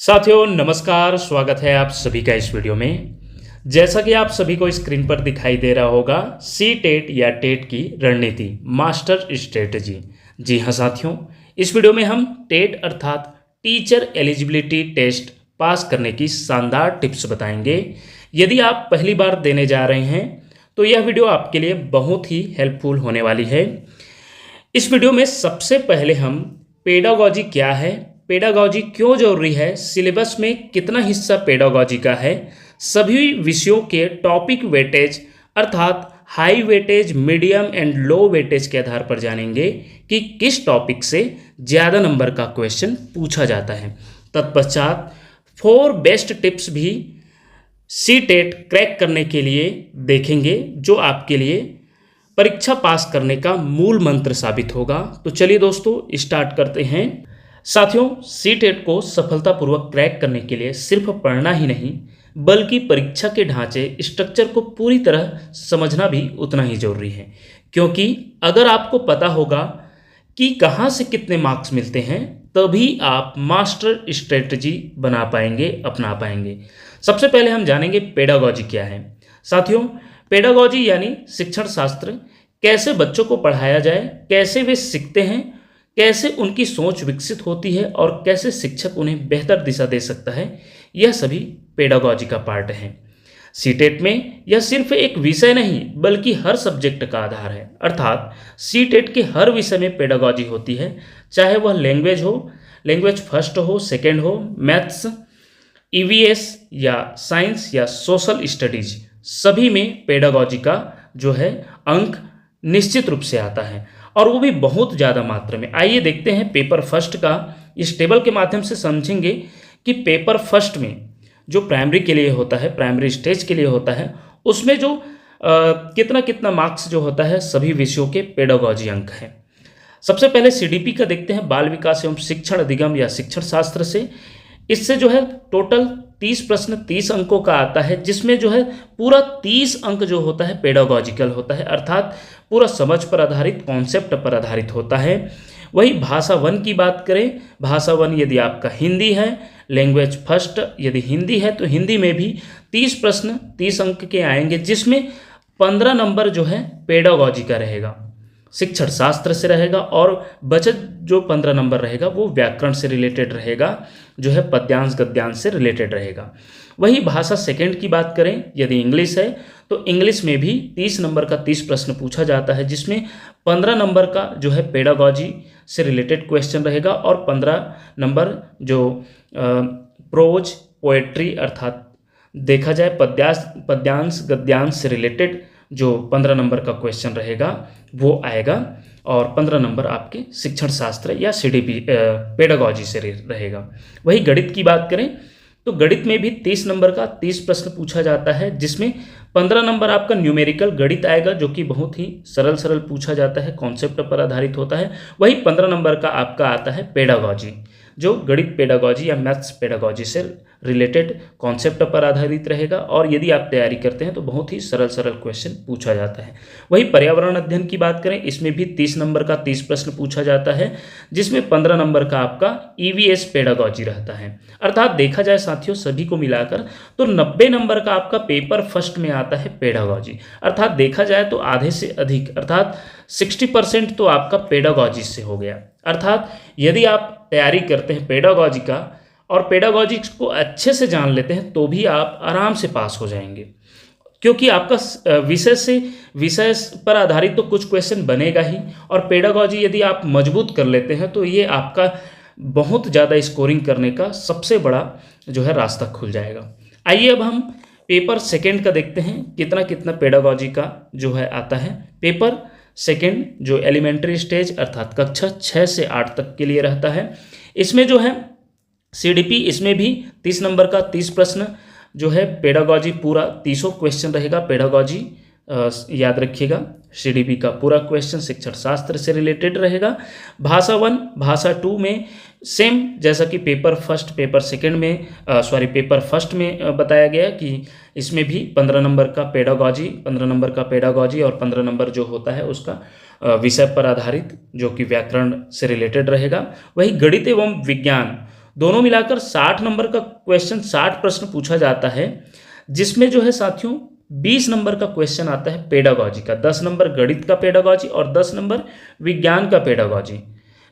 साथियों नमस्कार, स्वागत है आप सभी का इस वीडियो में। जैसा कि आप सभी को स्क्रीन पर दिखाई दे रहा होगा, सी टेट या टेट की रणनीति मास्टर स्ट्रेटजी। जी हाँ साथियों, इस वीडियो में हम टेट अर्थात टीचर एलिजिबिलिटी टेस्ट पास करने की शानदार टिप्स बताएंगे। यदि आप पहली बार देने जा रहे हैं तो यह वीडियो आपके लिए बहुत ही हेल्पफुल होने वाली है। इस वीडियो में सबसे पहले हम पेडागॉजी क्या है, पेडागॉजी क्यों जरूरी है, सिलेबस में कितना हिस्सा पेडागॉजी का है, सभी विषयों के टॉपिक वेटेज अर्थात high weightage, medium and low weightage के आधार पर जानेंगे कि किस टॉपिक से ज़्यादा नंबर का क्वेश्चन पूछा जाता है। तत्पश्चात 4 बेस्ट टिप्स भी सी टेट क्रैक करने के लिए देखेंगे, जो आपके लिए परीक्षा पास करने का मूल मंत्र साबित होगा। तो चलिए दोस्तों स्टार्ट करते हैं। साथियों, सी टेट को सफलतापूर्वक क्रैक करने के लिए सिर्फ पढ़ना ही नहीं बल्कि परीक्षा के ढांचे स्ट्रक्चर को पूरी तरह समझना भी उतना ही जरूरी है, क्योंकि अगर आपको पता होगा कि कहाँ से कितने मार्क्स मिलते हैं तभी आप मास्टर स्ट्रेटजी बना पाएंगे, अपना पाएंगे। सबसे पहले हम जानेंगे पेडागॉजी क्या है। साथियों, पेडागॉजी यानी शिक्षण शास्त्र, कैसे बच्चों को पढ़ाया जाए, कैसे वे सीखते हैं, कैसे उनकी सोच विकसित होती है और कैसे शिक्षक उन्हें बेहतर दिशा दे सकता है, यह सभी पेडागॉजी का पार्ट है। सीटेट में यह सिर्फ एक विषय नहीं बल्कि हर सब्जेक्ट का आधार है, अर्थात सीटेट के हर विषय में पेडागॉजी होती है, चाहे वह लैंग्वेज हो, लैंग्वेज फर्स्ट हो, सेकेंड हो, मैथ्स, ईवीएस या साइंस या सोशल स्टडीज, सभी में पेडागॉजी का जो है अंक निश्चित रूप से आता है और वो भी बहुत ज़्यादा मात्रा में। आइए देखते हैं पेपर फर्स्ट का। इस टेबल के माध्यम से समझेंगे कि पेपर फर्स्ट में जो प्राइमरी के लिए होता है, प्राइमरी स्टेज के लिए होता है, उसमें जो कितना कितना मार्क्स जो होता है सभी विषयों के पेडागॉजी अंक है। सबसे पहले सीडीपी का देखते हैं, बाल विकास एवं शिक्षण अधिगम या शिक्षण शास्त्र से। इससे जो है टोटल 30 प्रश्न 30 अंकों का आता है, जिसमें जो है पूरा 30 अंक जो होता है पेडागॉजिकल होता है, अर्थात पूरा समझ पर आधारित, कॉन्सेप्ट पर आधारित होता है। वही भाषा 1 की बात करें, भाषा 1 यदि आपका हिंदी है, लैंग्वेज फर्स्ट यदि हिंदी है तो हिंदी में भी 30 प्रश्न 30 अंक के आएंगे, जिसमें 15 नंबर जो है पेडागॉजी का रहेगा, शिक्षण शास्त्र से रहेगा, और बचत जो 15 नंबर रहेगा वो व्याकरण से रिलेटेड रहेगा, जो है पद्यांश गद्यांश से रिलेटेड रहेगा। वही भाषा सेकंड की बात करें, यदि इंग्लिश है तो इंग्लिश में भी 30 नंबर का 30 प्रश्न पूछा जाता है, जिसमें 15 नंबर का जो है पेडागॉजी से रिलेटेड क्वेश्चन रहेगा और 15 नंबर जो प्रोज पोएट्री अर्थात देखा जाए पद्यांश गद्यांश से रिलेटेड जो 15 नंबर का क्वेश्चन रहेगा वो आएगा, और 15 नंबर आपके शिक्षण शास्त्र या सीडीपी पेडागॉजी से रहेगा। वही गणित की बात करें तो गणित में भी 30 नंबर का 30 प्रश्न पूछा जाता है, जिसमें 15 नंबर आपका न्यूमेरिकल गणित आएगा, जो कि बहुत ही सरल पूछा जाता है, कॉन्सेप्ट पर आधारित होता है। वही 15 नंबर का आपका आता है पेडागॉजी, जो गणित पेडागॉजी या मैथ्स पेडागॉजी से रिलेटेड कॉन्सेप्ट पर आधारित रहेगा, और यदि आप तैयारी करते हैं तो बहुत ही सरल क्वेश्चन पूछा जाता है। वही पर्यावरण अध्ययन की बात करें, इसमें भी 30 नंबर का 30 प्रश्न पूछा जाता है, जिसमें 15 नंबर का आपका ईवीएस पेडागॉजी रहता है। अर्थात देखा जाए साथियों सभी को मिलाकर तो 90 नंबर का आपका पेपर फर्स्ट में आता है पेडागॉजी, अर्थात देखा जाए तो आधे से अधिक अर्थात 60% तो आपका पेडागॉजी से हो गया। अर्थात यदि आप तैयारी करते हैं पेडागॉजी का और पेडागॉजी को अच्छे से जान लेते हैं तो भी आप आराम से पास हो जाएंगे, क्योंकि आपका विषय पर आधारित तो कुछ क्वेश्चन बनेगा ही, और पेडागॉजी यदि आप मजबूत कर लेते हैं तो ये आपका बहुत ज़्यादा स्कोरिंग करने का सबसे बड़ा जो है रास्ता खुल जाएगा। आइए अब हम पेपर सेकेंड का देखते हैं, कितना कितना पेडागॉजी का जो है आता है। पेपर सेकेंड जो एलिमेंट्री स्टेज अर्थात कक्षा 6 से 8 तक के लिए रहता है, इसमें जो है सीडीपी, इसमें भी 30 नंबर का 30 प्रश्न जो है पेडागॉजी पूरा 30 क्वेश्चन रहेगा पेडागॉजी, याद रखिएगा। सीडीपी का पूरा क्वेश्चन शिक्षण शास्त्र से रिलेटेड रहेगा। भाषा 1 भाषा 2 में सेम जैसा कि पेपर फर्स्ट में बताया गया कि इसमें भी 15 नंबर का पेडागॉजी, 15 नंबर का पेडागॉजी और 15 नंबर जो होता है उसका विषय पर आधारित जो कि व्याकरण से रिलेटेड रहेगा। वही गणित एवं विज्ञान दोनों मिलाकर 60 नंबर का क्वेश्चन, 60 प्रश्न पूछा जाता है, जिसमें जो है साथियों 20 नंबर का क्वेश्चन आता है पेडागॉजी का, 10 नंबर गणित का पेडागॉजी और 10 नंबर विज्ञान का पेडागॉजी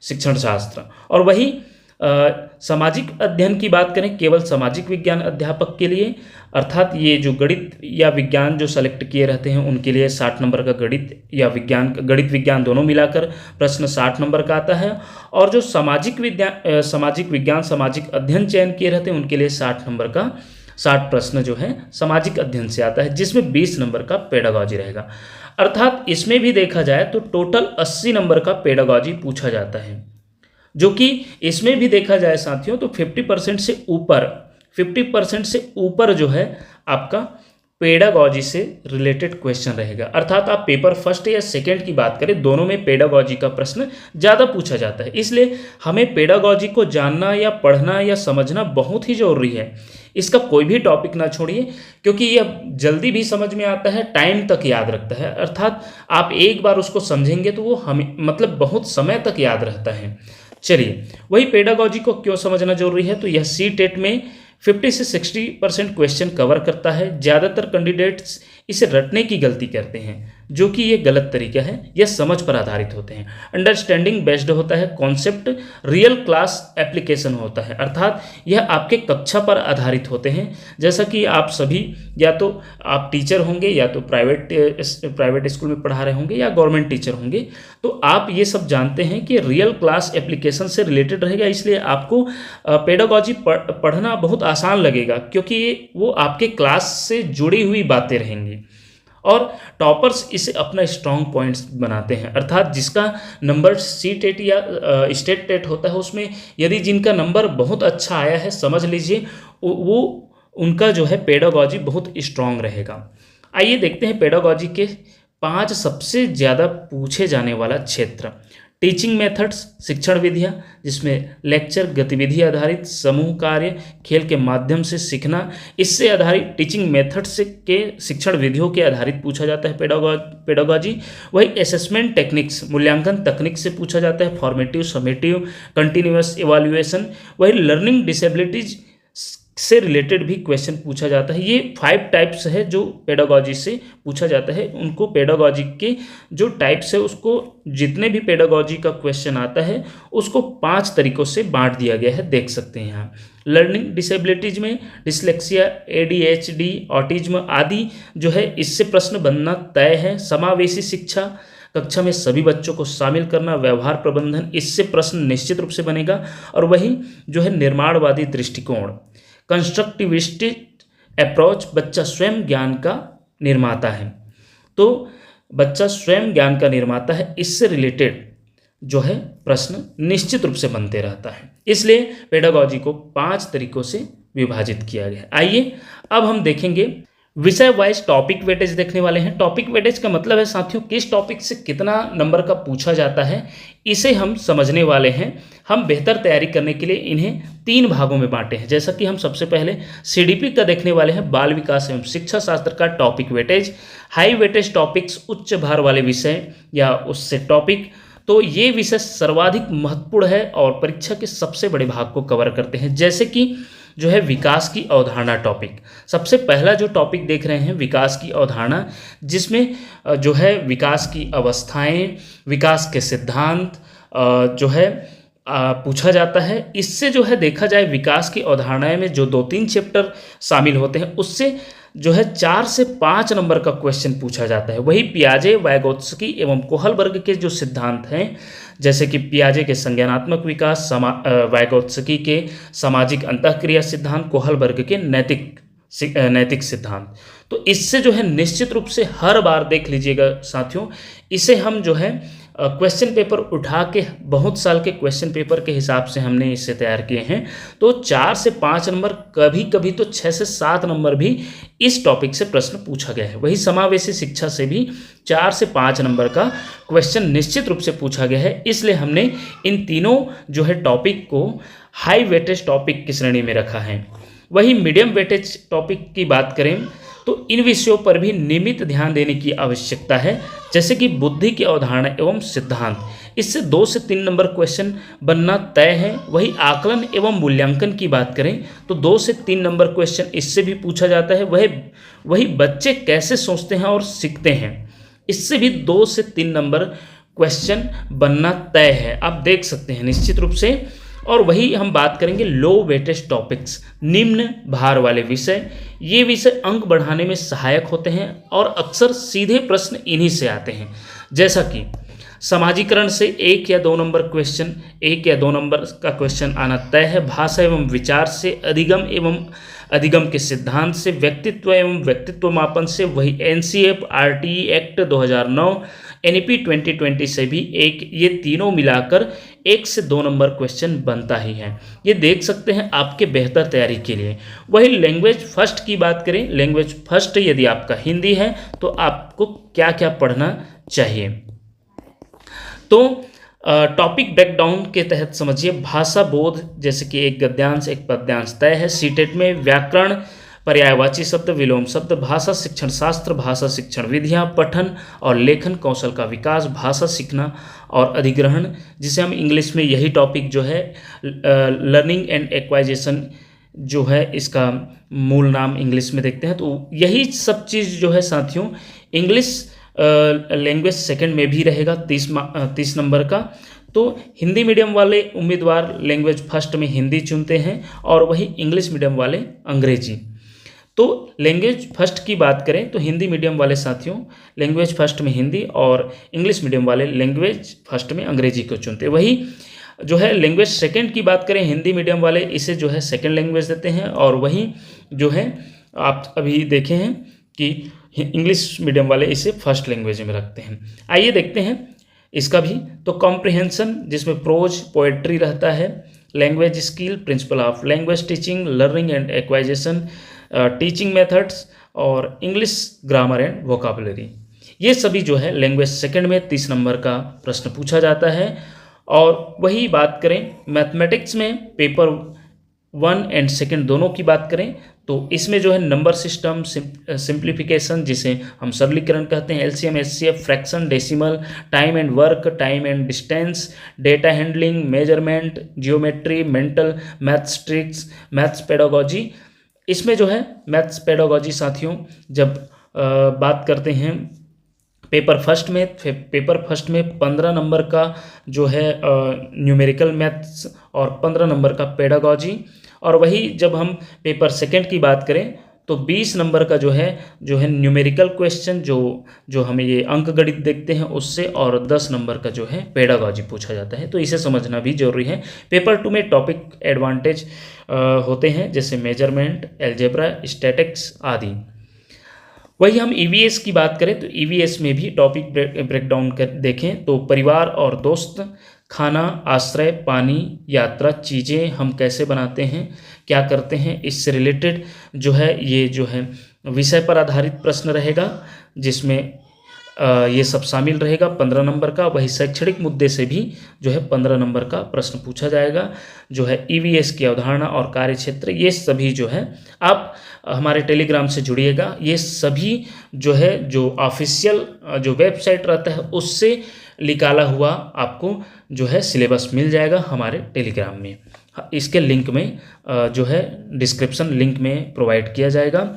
शिक्षण शास्त्र। और वही सामाजिक अध्ययन की बात करें, केवल सामाजिक विज्ञान अध्यापक के लिए, अर्थात ये जो गणित या विज्ञान जो सेलेक्ट किए रहते हैं उनके लिए 60 नंबर का गणित या विज्ञान, गणित विज्ञान दोनों मिलाकर प्रश्न 60 नंबर का आता है। और जो सामाजिक विज्ञान सामाजिक अध्ययन चयन किए रहते हैं उनके लिए 60 नंबर का 60 प्रश्न जो है सामाजिक अध्ययन से आता है, जिसमें 20 नंबर का पेडागॉजी रहेगा। अर्थात इसमें भी देखा जाए तो टोटल 80 नंबर का पेडागॉजी पूछा जाता है, जो कि इसमें भी देखा जाए साथियों तो 50% से ऊपर जो है आपका पेडागॉजी से रिलेटेड क्वेश्चन रहेगा। अर्थात आप पेपर फर्स्ट या सेकंड की बात करें, दोनों में पेडागॉजी का प्रश्न ज़्यादा पूछा जाता है। इसलिए हमें पेडागॉजी को जानना या पढ़ना या समझना बहुत ही ज़रूरी है। इसका कोई भी टॉपिक ना छोड़िए, क्योंकि यह जल्दी भी समझ में आता है, टाइम तक याद रखता है। अर्थात आप एक बार उसको समझेंगे तो वो हमें मतलब बहुत समय तक याद रहता है। चलिए, वही पेडागॉजी को क्यों समझना जरूरी है, तो यह सी-टेट में 50 से 60% क्वेश्चन कवर करता है। ज़्यादातर कैंडिडेट्स इसे रटने की गलती करते हैं, जो कि ये गलत तरीका है। यह समझ पर आधारित होते हैं, अंडरस्टैंडिंग बेस्ड होता है, कॉन्सेप्ट रियल क्लास एप्लीकेशन होता है। अर्थात यह आपके कक्षा पर आधारित होते हैं। जैसा कि आप सभी या तो आप टीचर होंगे या तो प्राइवेट स्कूल में पढ़ा रहे होंगे या गवर्नमेंट टीचर होंगे, तो आप ये सब जानते हैं कि रियल क्लास एप्लीकेशन से रिलेटेड रहेगा। इसलिए आपको पेडागॉजी पढ़ना बहुत आसान लगेगा, क्योंकि वो आपके क्लास से जुड़ी हुई बातें रहेंगी। और टॉपर्स इसे अपना स्ट्रॉन्ग पॉइंट्स बनाते हैं। अर्थात जिसका नंबर सी-टेट या स्टेट टेट होता है, उसमें यदि जिनका नंबर बहुत अच्छा आया है, समझ लीजिए वो उनका जो है पेडागॉजी बहुत स्ट्रॉन्ग रहेगा। आइए देखते हैं पेडागॉजी के 5 सबसे ज़्यादा पूछे जाने वाला क्षेत्र। टीचिंग मेथड्स, शिक्षण विधियाँ, जिसमें लेक्चर, गतिविधि आधारित, समूह कार्य, खेल के माध्यम से सीखना, इससे आधारित टीचिंग मेथड्स के शिक्षण विधियों के आधारित पूछा जाता है पेडागॉजी। वही असेसमेंट टेक्निक्स, मूल्यांकन तकनीक से पूछा जाता है, फॉर्मेटिव, समेटिव, कंटिन्यूअस इवैल्यूएशन। वही लर्निंग डिसेबिलिटीज से रिलेटेड भी क्वेश्चन पूछा जाता है। ये 5 टाइप्स है जो पेडागॉजी से पूछा जाता है। उनको पेडागॉजी के जो टाइप्स है, उसको जितने भी पेडागॉजी का क्वेश्चन आता है उसको 5 तरीकों से बांट दिया गया है, देख सकते हैं यहाँ। लर्निंग डिसेबिलिटीज में डिसलेक्सिया, ADHD, ऑटिज्म आदि जो है, इससे प्रश्न बनना तय है। समावेशी शिक्षा, कक्षा में सभी बच्चों को शामिल करना, व्यवहार प्रबंधन, इससे प्रश्न निश्चित रूप से बनेगा। और वही जो है निर्माणवादी दृष्टिकोण, कंस्ट्रक्टिविस्टिक अप्रोच, बच्चा स्वयं ज्ञान का निर्माता है। तो बच्चा स्वयं ज्ञान का निर्माता है, इससे रिलेटेड जो है प्रश्न निश्चित रूप से बनते रहता है। इसलिए पेडागॉजी को 5 तरीकों से विभाजित किया गया है। आइए अब हम देखेंगे विषय वाइज टॉपिक वेटेज देखने वाले हैं। टॉपिक वेटेज का मतलब है साथियों, किस टॉपिक से कितना नंबर का पूछा जाता है, इसे हम समझने वाले हैं। हम बेहतर तैयारी करने के लिए इन्हें 3 भागों में बांटे हैं। जैसा कि हम सबसे पहले CDP का देखने वाले हैं, बाल विकास एवं शिक्षा शास्त्र का topic weightage, high weightage topics, उच्च भार वाले विषय या उससे टॉपिक। तो ये विषय सर्वाधिक महत्वपूर्ण है और परीक्षा के सबसे बड़े भाग को कवर करते हैं। जैसे कि जो है विकास की अवधारणा टॉपिक, सबसे पहला जो टॉपिक देख रहे हैं विकास की अवधारणा, जिसमें जो है विकास की अवस्थाएं, विकास के सिद्धांत जो है पूछा जाता है। इससे जो है देखा जाए विकास की अवधारणाएं में जो 2-3 चैप्टर शामिल होते हैं, उससे जो है 4 से 5 नंबर का क्वेश्चन पूछा जाता है। वही पियाजे, वाइगोत्स्की एवं कोहलबर्ग के जो सिद्धांत हैं, जैसे कि पियाजे के संज्ञानात्मक विकास, वाइगोत्स्की के सामाजिक अंतःक्रिया सिद्धांत, कोहलबर्ग के नैतिक सिद्धांत। तो इससे जो है निश्चित रूप से हर बार देख लीजिएगा साथियों, इसे हम जो है क्वेश्चन पेपर उठा के, बहुत साल के क्वेश्चन पेपर के हिसाब से हमने इसे तैयार किए हैं। तो 4 से 5 नंबर, कभी कभी तो 6 से 7 नंबर भी इस टॉपिक से प्रश्न पूछा गया है। वही समावेशी शिक्षा से भी 4 से 5 नंबर का क्वेश्चन निश्चित रूप से पूछा गया है। इसलिए हमने इन तीनों जो है टॉपिक को हाई वेटेज टॉपिक की श्रेणी में रखा है। वही मीडियम वेटेज टॉपिक की बात करें तो इन विषयों पर भी नियमित ध्यान देने की आवश्यकता है, जैसे कि बुद्धि की अवधारणा एवं सिद्धांत। इससे 2 से 3 नंबर क्वेश्चन बनना तय है। वही आकलन एवं मूल्यांकन की बात करें तो 2 से 3 नंबर क्वेश्चन इससे भी पूछा जाता है। वही बच्चे कैसे सोचते हैं और सीखते हैं, इससे भी 2 से 3 नंबर क्वेश्चन बनना तय है, आप देख सकते हैं निश्चित रूप से। और वही हम बात करेंगे लो वेटेज टॉपिक्स, निम्न भार वाले विषय। ये विषय अंक बढ़ाने में सहायक होते हैं और अक्सर सीधे प्रश्न इन्हीं से आते हैं, जैसा कि समाजीकरण से 1 या 2 नंबर क्वेश्चन, 1 या 2 नंबर का क्वेश्चन आना तय है। भाषा एवं विचार से, अधिगम एवं अधिगम के सिद्धांत से, व्यक्तित्व एवं व्यक्तित्व मापन से, वही NCERT एक्ट 2009, NEP 2020 से भी ये तीनों मिलाकर 1 से 2 नंबर क्वेश्चन बनता ही है। ये देख सकते हैं आपके बेहतर तैयारी के लिए। वही लैंग्वेज फर्स्ट की बात करें, लैंग्वेज फर्स्ट यदि आपका हिंदी है तो आपको क्या क्या पढ़ना चाहिए। तो टॉपिक ब्रेकडाउन के तहत समझिए, भाषा बोध, जैसे कि एक गद्यांश एक पद्यांश तय है। सीटेट में व्याकरण, पर्यायवाची शब्द, विलोम शब्द, भाषा शिक्षण शास्त्र, भाषा शिक्षण विधियाँ, पठन और लेखन कौशल का विकास, भाषा सीखना और अधिग्रहण, जिसे हम इंग्लिश में यही टॉपिक जो है लर्निंग एंड एक्वाइजेशन जो है इसका मूल नाम इंग्लिश में देखते हैं। तो यही सब चीज़ जो है साथियों इंग्लिश लैंग्वेज सेकंड में भी रहेगा 30 नंबर का। तो हिंदी मीडियम वाले उम्मीदवार लैंग्वेज फर्स्ट में हिंदी चुनते हैं और वही इंग्लिश मीडियम वाले अंग्रेजी। तो लैंग्वेज फर्स्ट की बात करें तो हिंदी मीडियम वाले साथियों लैंग्वेज फर्स्ट में हिंदी और इंग्लिश मीडियम वाले लैंग्वेज फर्स्ट में अंग्रेजी को चुनते हैं। वही जो है लैंग्वेज सेकंड की बात करें, हिंदी मीडियम वाले इसे जो है सेकंड लैंग्वेज देते हैं और वही जो है आप अभी देखे हैं कि इंग्लिश मीडियम वाले इसे फर्स्ट लैंग्वेज में रखते हैं। आइए देखते हैं इसका भी। तो कॉम्प्रिहेंशन, जिसमें प्रोज पोएट्री रहता है, language skill, principle of language teaching, learning and acquisition, teaching methods और इंग्लिश ग्रामर एंड वोकाबुलरी, ये सभी जो है लैंग्वेज सेकंड में 30 नंबर का प्रश्न पूछा जाता है। और वही बात करें मैथमेटिक्स में पेपर 1 एंड सेकंड दोनों की बात करें तो इसमें जो है नंबर सिस्टम, सिंप्लीफिकेशन जिसे हम सरलीकरण कहते हैं, LCM HCF, fraction, decimal, time and work, time and distance, data handling, measurement, geometry, mental maths tricks, maths pedagogy. इसमें जो है मैथ्स पेडागोजी साथियों जब बात करते हैं पेपर फर्स्ट में 15 नंबर का जो है न्यूमेरिकल मैथ्स और 15 नंबर का पेडागोजी। और वही जब हम पेपर सेकंड की बात करें तो 20 नंबर का जो है न्यूमेरिकल क्वेश्चन जो हमें ये अंक गणित देखते हैं उससे, और 10 नंबर का जो है पेडागोजी पूछा जाता है। तो इसे समझना भी जरूरी है। पेपर 2 में टॉपिक एडवांटेज होते हैं जैसे मेजरमेंट, एल्जेब्रा, स्टैटिक्स आदि। वही हम EVS की बात करें तो EVS में भी टॉपिक ब्रेकडाउन देखें तो परिवार और दोस्त, खाना, आश्रय, पानी, यात्रा, चीज़ें हम कैसे बनाते हैं, क्या करते हैं, इससे रिलेटेड जो है ये जो है विषय पर आधारित प्रश्न रहेगा जिसमें ये सब शामिल रहेगा 15 नंबर का। वही शैक्षणिक मुद्दे से भी जो है 15 नंबर का प्रश्न पूछा जाएगा। जो है EVS की अवधारणा और कार्यक्षेत्र, ये सभी जो है आप हमारे टेलीग्राम से जुड़िएगा। ये सभी जो है जो ऑफिशियल जो वेबसाइट रहता है उससे निकाला हुआ आपको जो है सिलेबस मिल जाएगा हमारे टेलीग्राम में। इसके लिंक में जो है डिस्क्रिप्शन लिंक में प्रोवाइड किया जाएगा।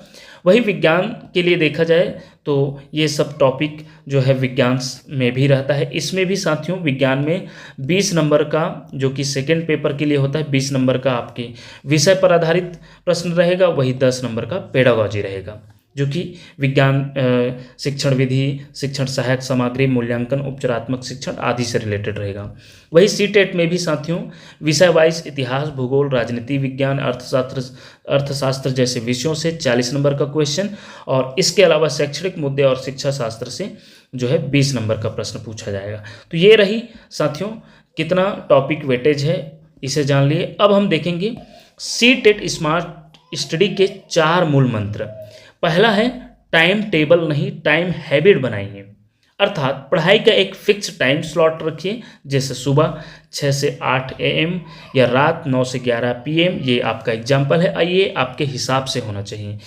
वही विज्ञान के लिए देखा जाए तो ये सब टॉपिक जो है विज्ञान में भी रहता है। इसमें भी साथियों विज्ञान में 20 नंबर का जो कि सेकंड पेपर के लिए होता है 20 नंबर का आपके विषय पर आधारित प्रश्न रहेगा। वही 10 नंबर का पेडागोजी रहेगा जो कि विज्ञान शिक्षण विधि, शिक्षण सहायक सामग्री, मूल्यांकन, उपचारात्मक शिक्षण आदि से रिलेटेड रहेगा। वही सीटेट में भी साथियों विषय वाइज इतिहास, भूगोल, राजनीति विज्ञान, अर्थशास्त्र जैसे विषयों से 40 नंबर का क्वेश्चन और इसके अलावा शैक्षणिक मुद्दे और शिक्षा शास्त्र से जो है 20 नंबर का प्रश्न पूछा जाएगा। तो ये रही साथियों कितना टॉपिक वेटेज है इसे जान लिए। अब हम देखेंगे सीटेट स्मार्ट स्टडी के 4 मूल मंत्र। पहला है टाइम टेबल नहीं, टाइम हैबिट बनाइए, अर्थात पढ़ाई का एक फिक्स टाइम स्लॉट रखिए जैसे सुबह 6 से 8 AM या रात 9 से 11 PM। ये आपका एग्जाम्पल है, ये आपके हिसाब से होना चाहिए।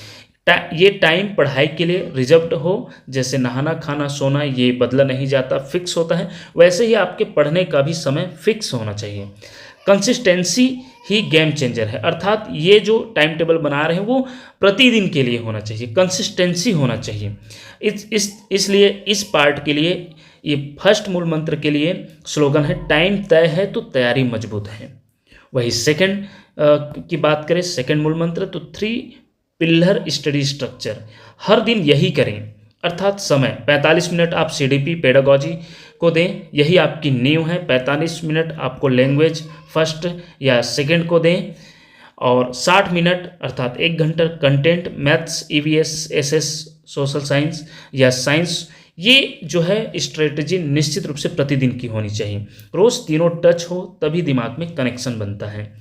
ये टाइम पढ़ाई के लिए रिजर्व्ड हो, जैसे नहाना खाना सोना ये बदला नहीं जाता, फिक्स होता है, वैसे ही आपके पढ़ने का भी समय फिक्स होना चाहिए। कंसिस्टेंसी ही गेम चेंजर है, अर्थात ये जो टाइम टेबल बना रहे हैं वो प्रतिदिन के लिए होना चाहिए, कंसिस्टेंसी होना चाहिए। इसलिए इस पार्ट के लिए ये फर्स्ट मूल मंत्र के लिए स्लोगन है, टाइम तय है तो तैयारी मजबूत है। वही सेकंड की बात करें, सेकंड मूल मंत्र तो 3 पिल्लर स्टडी स्ट्रक्चर, हर दिन यही करें, अर्थात समय 45 मिनट आप सीडीपी पेडागोजी को दें, यही आपकी नींव है। 45 मिनट आपको लैंग्वेज फर्स्ट या सेकंड को दें, और 60 मिनट अर्थात 1 घंटा content maths EVS SS social science या साइंस। ये जो है स्ट्रेटजी निश्चित रूप से प्रतिदिन की होनी चाहिए, रोज़ तीनों टच हो तभी दिमाग में कनेक्शन बनता है।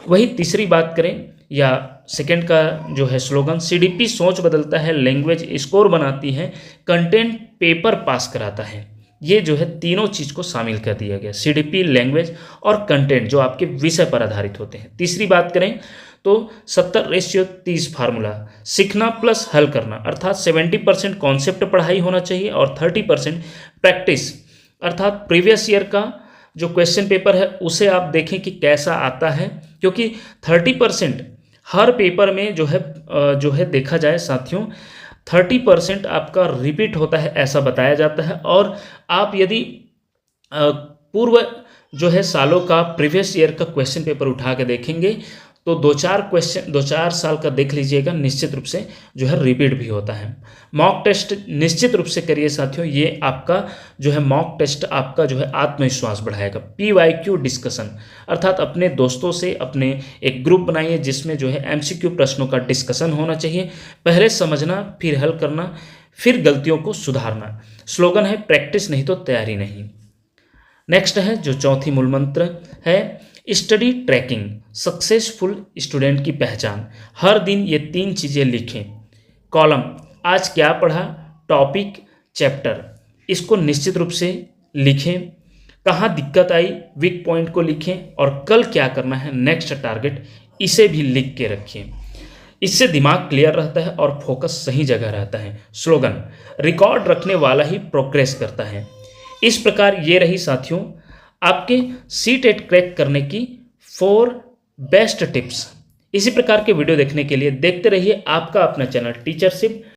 वही तीसरी बात करें या सेकंड का जो है स्लोगन, सीडीपी सोच बदलता है, लैंग्वेज स्कोर बनाती है, कंटेंट पेपर पास कराता है। ये जो है तीनों चीज़ को शामिल कर दिया गया, सीडीपी लैंग्वेज और कंटेंट जो आपके विषय पर आधारित होते हैं। तीसरी बात करें तो 70:30 फार्मूला, सीखना प्लस हल करना, अर्थात 70% कॉन्सेप्ट पढ़ाई होना चाहिए और 30% प्रैक्टिस, अर्थात प्रीवियस ईयर का जो क्वेश्चन पेपर है उसे आप देखें कि कैसा आता है, क्योंकि 30% हर पेपर में जो है देखा जाए साथियों 30% आपका रिपीट होता है ऐसा बताया जाता है। और आप यदि पूर्व जो है सालों का प्रीवियस ईयर का क्वेश्चन पेपर उठा के देखेंगे तो 2-4 साल का देख लीजिएगा, निश्चित रूप से जो है रिपीट भी होता है। मॉक टेस्ट निश्चित रूप से करिए साथियों, ये आपका जो है मॉक टेस्ट आपका जो है आत्मविश्वास बढ़ाएगा। PYQ डिस्कशन, अर्थात अपने दोस्तों से अपने एक ग्रुप बनाइए जिसमें जो है MCQ प्रश्नों का डिस्कशन होना चाहिए, पहले समझना फिर हल करना फिर गलतियों को सुधारना। स्लोगन है, प्रैक्टिस नहीं तो तैयारी नहीं। नेक्स्ट है जो चौथी मूल मंत्र है, स्टडी ट्रैकिंग, सक्सेसफुल स्टूडेंट की पहचान। हर दिन ये 3 चीज़ें लिखें, कॉलम आज क्या पढ़ा, टॉपिक, चैप्टर, इसको निश्चित रूप से लिखें, कहाँ दिक्कत आई वीक पॉइंट को लिखें, और कल क्या करना है नेक्स्ट टारगेट इसे भी लिख के रखिए। इससे दिमाग क्लियर रहता है और फोकस सही जगह रहता है। स्लोगन, रिकॉर्ड रखने वाला ही प्रोग्रेस करता है। इस प्रकार ये रही साथियों आपके सीटेट क्रैक करने की 4 बेस्ट टिप्स। इसी प्रकार के वीडियो देखने के लिए देखते रहिए आपका अपना चैनल टीचरशिप।